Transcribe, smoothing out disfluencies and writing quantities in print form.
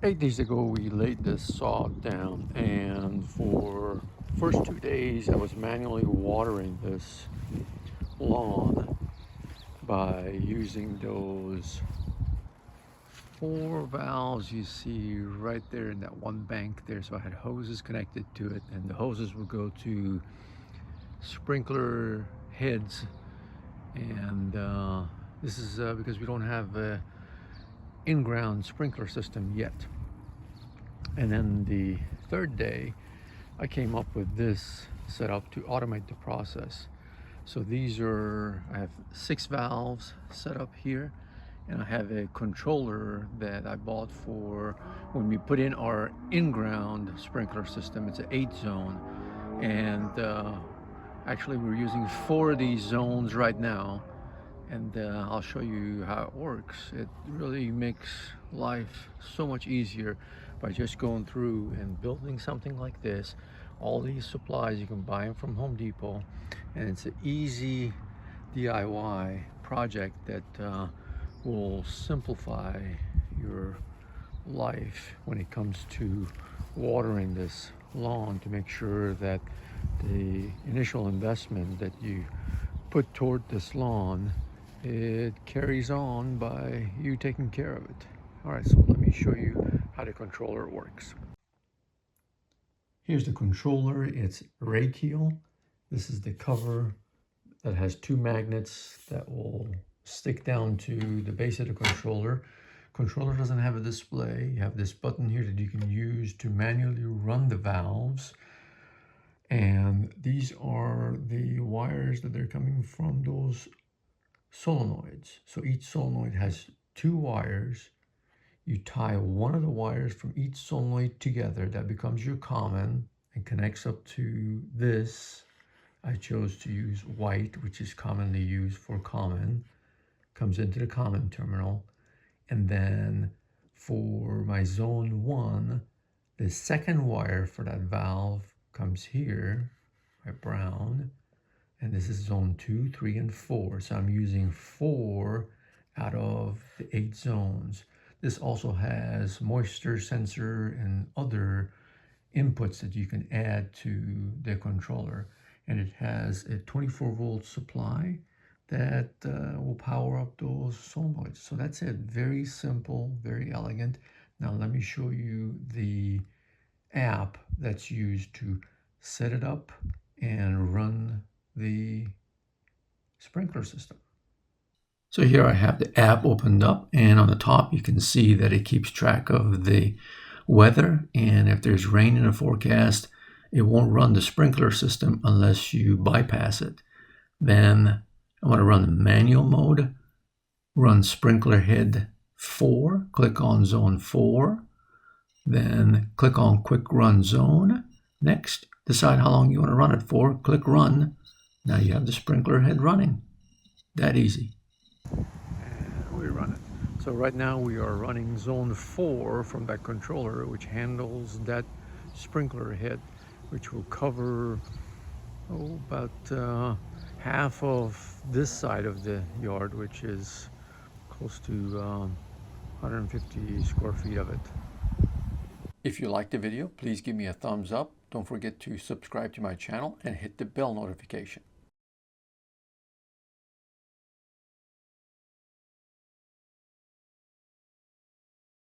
8 days ago we laid this sod down, and for first 2 days I was manually watering this lawn by using those 4 valves you see right there in that one bank there. So I had hoses connected to it, and the hoses would go to sprinkler heads. And this is because we don't have a in-ground sprinkler system yet. And then the third day I came up with this setup to automate the process. So I have 6 valves set up here, and I have a controller that I bought for when we put in our in-ground sprinkler system. It's an 8-zone, and actually we're using 4 of these zones right now, and I'll show you how it works. It really makes life so much easier by just going through and building something like this. All these supplies, you can buy them from Home Depot, and it's an easy DIY project that will simplify your life when it comes to watering this lawn, to make sure that the initial investment that you put toward this lawn, it carries on by you taking care of it. All right, so let me show you how the controller works. Here's the controller. It's Rachio. This is the cover that has 2 magnets that will stick down to the base of the controller. Controller doesn't have a display. You have this button here that you can use to manually run the valves. And these are the wires that are coming from those solenoids. So each solenoid has 2 wires. You tie one of the wires from each solenoid together. That becomes your common and connects up to this. I chose to use white, which is commonly used for common. Comes into the common terminal. And then for my zone 1, the second wire for that valve comes here, my brown. And this is zone 2, 3, and 4. So I'm using 4 out of the 8 zones. This also has moisture sensor and other inputs that you can add to the controller. And it has a 24-volt supply that will power up those solenoids. So that's it. Very simple, very elegant. Now let me show you the app that's used to set it up and run the sprinkler system. So here I have the app opened up, and on the top you can see that it keeps track of the weather, and if there's rain in the forecast, it won't run the sprinkler system unless you bypass it. Then I'm going to run the manual mode, run sprinkler head 4, click on zone 4, then click on quick run zone. Next, decide how long you want to run it for, click run. Now you have the sprinkler head running. That easy. And we run it. So right now we are running zone 4 from that controller, which handles that sprinkler head, which will cover about half of this side of the yard, which is close to 150 square feet of it. If you liked the video, please give me a thumbs up. Don't forget to subscribe to my channel and hit the bell notification.